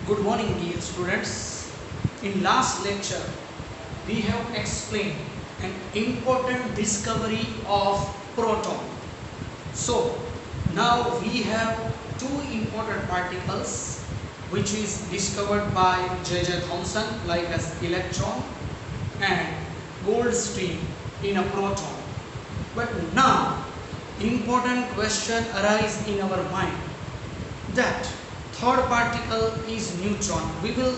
Good morning, dear students. In last lecture, we have explained an important discovery of proton. So, now we have two important particles which is discovered by J.J. Thomson, like as electron and Goldstine in a proton. But now, important question arises in our mind that third particle is neutron. We will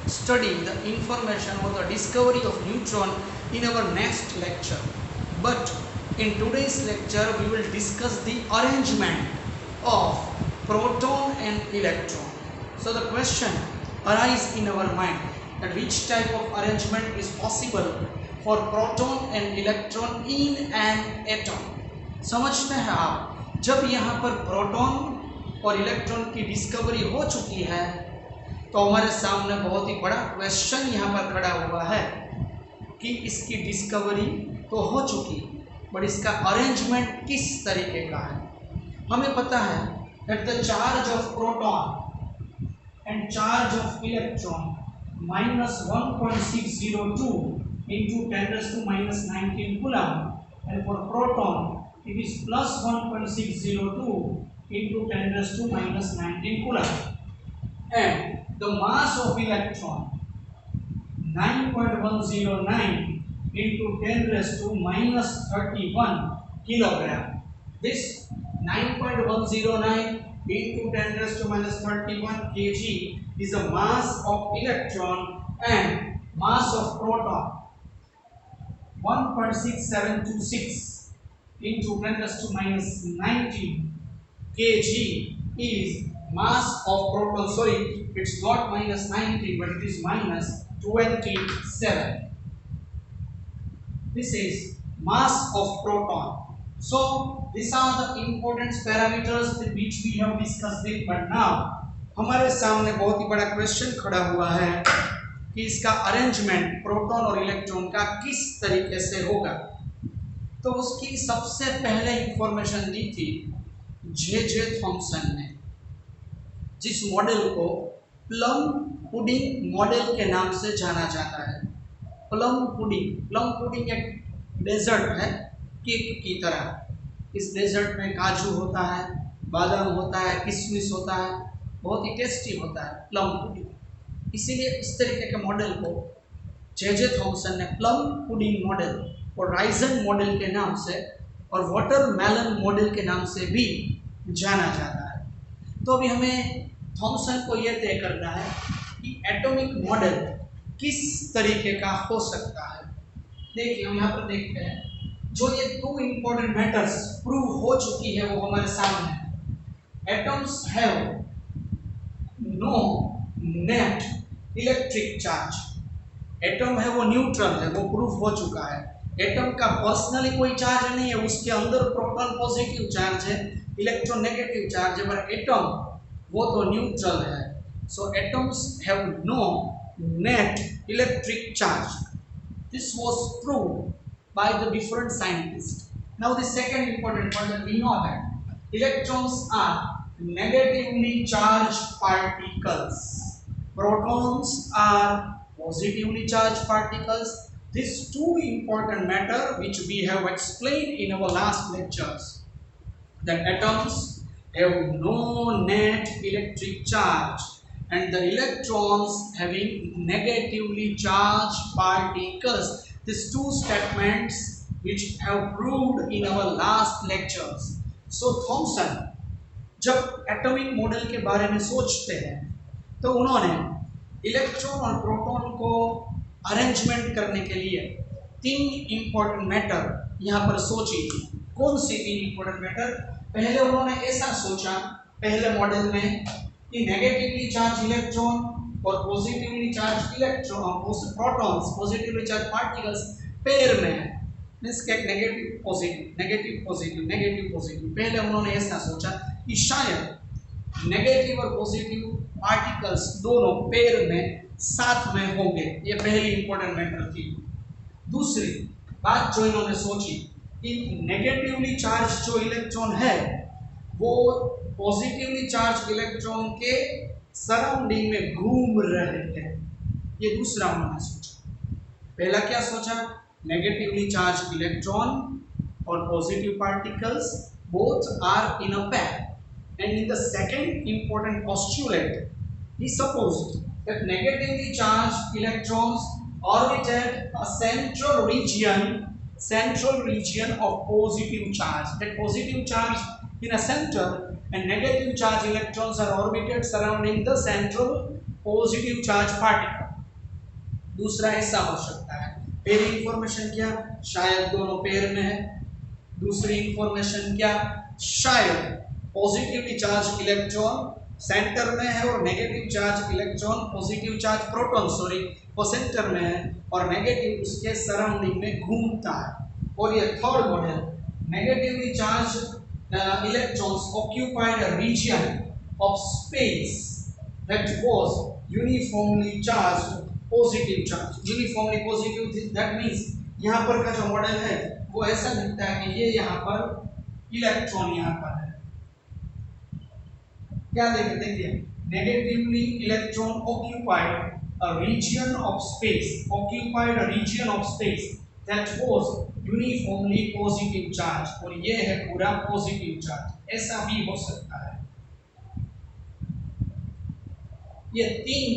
study the information or the discovery of neutron in our next lecture. But in today's lecture, we will discuss the arrangement of proton and electron. So the question arises in our mind that which type of arrangement is possible for proton and electron in an atom. समझते हैं आप, जब यहाँ पर proton और electron की discovery हो चुकी है तो हमारे सामने बहुत ही बड़ा क्वेश्चन यहाँ पर खड़ा हुआ है कि इसकी डिस्कवरी तो हो चुकी, बट इसका अरेंजमेंट किस तरीके का है। हमें पता है that the charge of proton and charge of electron minus 1.602 into 10 raised to minus 19 coulomb, and for proton it is plus 1.602 into 10 raised to minus 19 coulomb, and the mass of electron 9.109 into 10 raised to minus 31 kilogram. This 9.109 into 10 raised to minus 31 kg is the mass of electron, and mass of proton 1.6726 into 10 raised to minus 19 kg is mass of proton. Sorry, it's not minus 19, but it is minus 27. This is mass of proton. So these are the important parameters which we have discussed it. But now हमारे सामने बहुत ही बड़ा question खड़ा हुआ है कि इसका arrangement proton और इलेक्ट्रॉन का किस तरीके से होगा। तो उसकी सबसे पहले इंफॉर्मेशन दी थी J.J. थॉमसन ने, जिस मॉडल को प्लम पुडिंग मॉडल के नाम से जाना जाता है। प्लम पुडिंग एक डेजर्ट है केक की तरह। इस डेजर्ट में काजू होता है, बादाम होता है, किशमिश होता है, बहुत ही टेस्टी होता है प्लम पुडिंग। इसीलिए इस तरीके के मॉडल को J.J. थॉमसन ने प्लम पुडिंग मॉडल और राइजन मॉडल के नाम से और वाटरमेलन मॉडल के नाम से भी जाना जाता है। तो अभी हमें थॉमसन को यह तय करना है कि एटॉमिक मॉडल किस तरीके का हो सकता है। देखिए, हम यहाँ पर देखते हैं जो ये दो इंपॉर्टेंट मैटर्स प्रूव हो चुकी है वो हमारे सामने है। Atoms have no net electric charge. Atom है वो न्यूट्रल है, वो प्रूव हो चुका है। एटम का पर्सनली कोई चार्ज नहीं है, उसके अंदर प्रोटॉन पॉजिटिव चार्ज है, इलेक्ट्रॉन नेगेटिव चार्ज है, पर एटम वो तो न्यूट्रल है। So atoms have no net electric charge. This was proved by the different scientists. Now the second important point that we know that electrons are negatively charged particles, protons are positively charged particles. These two important matter which we have explained in our last lectures, that atoms have no net electric charge and the electrons having negatively charged particles. These two statements which have proved in our last lectures. So Thomson जब atomic model के बारे में सोचते हैं तो उन्होंने electron और proton को अरेंजमेंट करने के लिए तीन इंपॉर्टेंट मैटर यहाँ पर सोची थी। कौन सी तीन इंपॉर्टेंट मैटर? पहले उन्होंने ऐसा सोचा पहले मॉडल में कि नेगेटिवली चार्ज इलेक्ट्रॉन और positively charge electron protons positively charge particles pair में है, मींस कि negative positive negative positive negative positive. पहले उन्होंने ऐसा सोचा कि शायद नेगेटिव और पॉजिटिव पार्टिकल्स दोनों पेयर में साथ में होंगे। ये पहली इंपॉर्टेंट मैटर थी। दूसरी बात जो इन्होंने सोची कि नेगेटिवली चार्ज जो इलेक्ट्रॉन है वो पॉजिटिवली चार्ज इलेक्ट्रॉन के सराउंडिंग में घूम रहे हैं। ये दूसरा उन्होंने सोचा। पहला क्या सोचा? नेगेटिवली चार्ज इलेक्ट्रॉन और positive particles both are in a pair, and in the second important postulate he supposed that negatively charged electrons orbited a central region of positive charge. That positive charge in a center and negative charge electrons are orbited surrounding the central positive charge particle. दूसरा ऐसा हो सकता है। पहली information क्या? शायद दोनों pair में है। दूसरी इंफॉर्मेशन क्या? शायद पॉजिटिवली चार्ज इलेक्ट्रॉन सेंटर में है और negative charge electron positive charge proton वो सेंटर में है और नेगेटिव उसके सराउंडिंग में घूमता है। और ये third model, negatively charge electrons occupied a region of space that was uniformly charged positive charge. Uniformly positive that means यहाँ पर का जो मॉडल है वो ऐसा दिखता है कि ये यहाँ पर इलेक्ट्रॉन यहाँ पर है। क्या देखिए negatively electron occupied a region of space that was uniformly positive charge और ये है पूरा पॉजिटिव चार्ज। ऐसा भी हो सकता है। ये तीन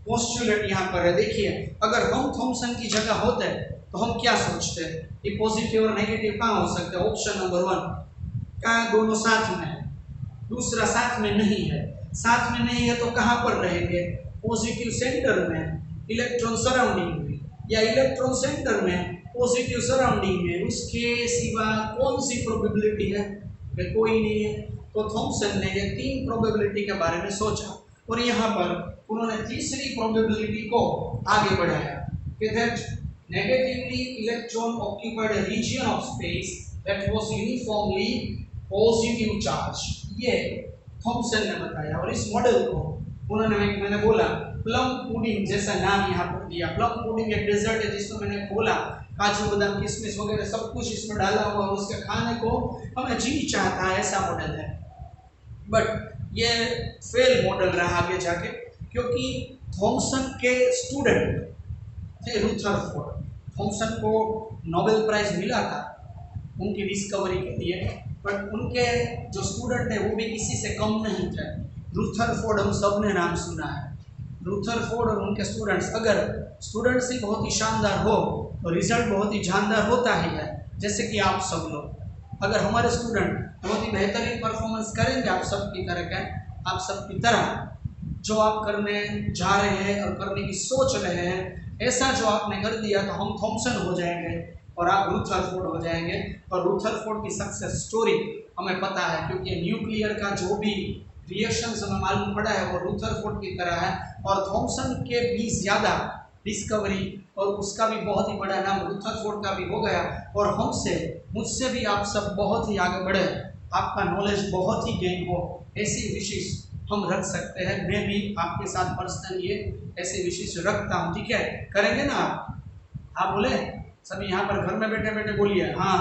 पोस्टुलेट यहाँ पर है। देखिए अगर हम थॉमसन की जगह होते तो हम क्या सोचते हैं कि पॉजिटिव और नेगेटिव कहाँ हो सकते हैं? ऑप्शन नंबर 1 कहाँ? दोनों साथ में है। दूसरा साथ में नहीं है। साथ में नहीं है तो कहाँ पर रहेंगे? पॉजिटिव सेंटर में, इलेक्ट्रॉन सराउंडिंग में, या इलेक्ट्रॉन सेंटर में पॉजिटिव सराउंडिंग में। उसके सिवा कौन सी प्रोबेबिलिटी है? कोई नहीं है। तो थॉमसन ने ये तीन प्रोबेबिलिटी के बारे में सोचा और यहाँ पर उन्होंने तीसरी प्रोबेबिलिटी को आगे बढ़ाया कि that negatively electron occupied a region of space that was uniformly positive charge. ये थॉमसन ने बताया और इस मॉडल को उन्होंने मैंने बोला प्लम पुडिंग जैसा नाम यहाँ पर दिया। प्लम पुडिंग एक डेजर्ट है जिसमें मैंने खोला, काजू बादाम किशमिश वगैरह सब कुछ इसमें डाला हुआ और उसके खाने को हमें जी चाहता है, ऐसा मॉडल है। बट ये फेल मॉडल रहा आगे जाके क्योंकि थॉमसन के स्टूडेंट थे रुथरफोर्ड। थॉमसन को नोबेल प्राइज मिला था उनकी डिस्कवरी के लिए, बट उनके जो स्टूडेंट थे वो भी किसी से कम नहीं थे। रुथरफोर्ड हम सब ने नाम सुना है। रुथरफोर्ड और उनके स्टूडेंट्स, अगर स्टूडेंट्स ही बहुत ही शानदार हो तो रिजल्ट बहुत ही जानदार होता ही है। जैसे कि आप सब लोग, अगर हमारे स्टूडेंट बहुत ही बेहतरीन परफॉर्मेंस करेंगे आप सबकी तरह जो आप करने जा रहे हैं और करने की सोच रहे हैं, ऐसा जो आपने कर दिया तो हम थॉमसन हो जाएंगे और आप रुथरफोर्ड हो जाएंगे। और रुथरफोर्ड की सक्सेस स्टोरी हमें पता है क्योंकि न्यूक्लियर का जो भी रिएक्शंस हमें मालूम पड़ा है वो रुथरफोर्ड की तरह है। और थॉमसन के भी ज़्यादा डिस्कवरी और उसका भी बहुत ही बड़ा नाम रुथरफोर्ड का भी हो गया। और मुझसे भी आप सब बहुत ही आगे बढ़े, आपका नॉलेज बहुत ही गेन हो, ऐसी विशेष हम रख सकते हैं। मैं भी आपके साथ पर्सनली ऐसे विशेष रखता हूँ। ठीक है, करेंगे ना आप बोले सभी यहाँ पर घर में बैठे बैठे बोलिए हाँ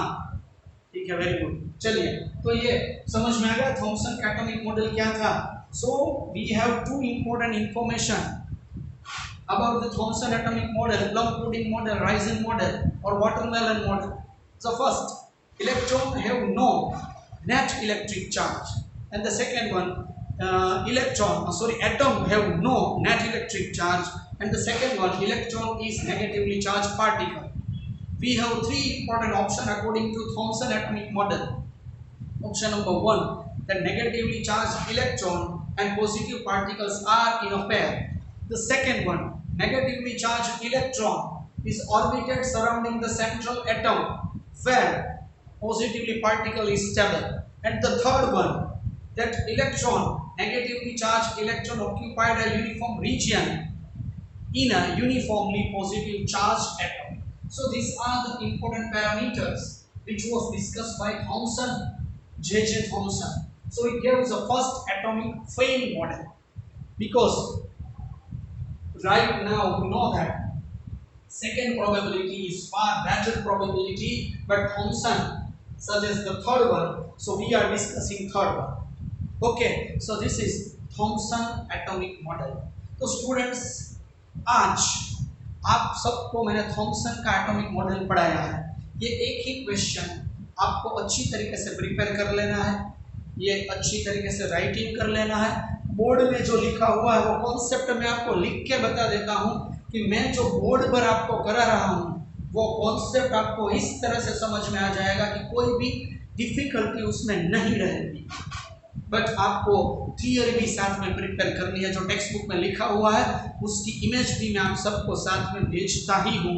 ठीक है, वेरी गुड। चलिए तो ये समझ में आ गया थॉमसन का एटॉमिक मॉडल क्या था। So we have two important information about the Thomson atomic model, plum pudding model, raisin model or watermelon model. So first, electron have no net electric charge, and the second one, atom have no net electric charge, and the second one, electron is negatively charged particle. We have three important options according to Thomson atomic model. Option number 1, that negatively charged electron and positive particles are in a pair. The second one, negatively charged electron is orbited surrounding the central atom where positively particle is stable. And the third one, that negatively charged electron occupied a uniform region in a uniformly positive charged atom. So these are the important parameters which was discussed by Thomson, J.J. Thomson. So it gives the first atomic fail model because right now we know that second probability is far better probability, but Thomson suggests the third one, so we are discussing third one. Okay, so this is Thomson atomic model. तो students, आज आप सबको मैंने Thompson का atomic model पढ़ाया है। ये एक ही क्वेश्चन आपको अच्छी तरीके से प्रिपेयर कर लेना है, ये अच्छी तरीके से राइटिंग कर लेना है। बोर्ड में जो लिखा हुआ है वो कॉन्सेप्ट मैं आपको लिख के बता देता हूँ कि मैं जो बोर्ड पर आपको करा रहा हूँ वो कॉन्सेप्ट आपको इस तरह से समझ में आ जाएगा कि कोई भी डिफिकल्टी उसमें नहीं रहेगी। बट आपको थियरी भी साथ में प्रिपेयर करनी है। जो टेक्स्ट बुक में लिखा हुआ है उसकी इमेज भी मैं आप सबको साथ में भेजता ही हूँ,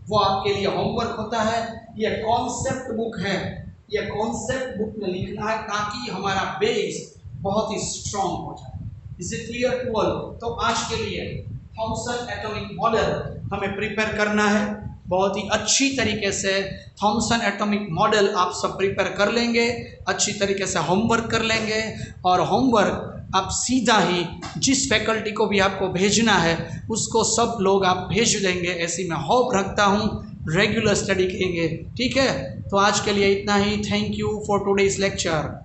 वो आपके लिए होमवर्क होता है। ये कॉन्सेप्ट बुक है, ये कॉन्सेप्ट बुक में लिखना है ताकि हमारा बेस बहुत ही स्ट्रॉन्ग हो जाए। Is it clear to all? तो आज के लिए थॉमसन एटॉमिक मॉडल हमें प्रिपेयर करना है बहुत ही अच्छी तरीके से। थॉमसन एटॉमिक मॉडल आप सब प्रिपेयर कर लेंगे, अच्छी तरीके से होमवर्क कर लेंगे, और होमवर्क आप सीधा ही जिस फैकल्टी को भी आपको भेजना है उसको सब लोग आप भेज देंगे, ऐसी मैं होप रखता हूँ। रेगुलर स्टडी करेंगे, ठीक है? तो आज के लिए इतना ही। Thank you for today's lecture.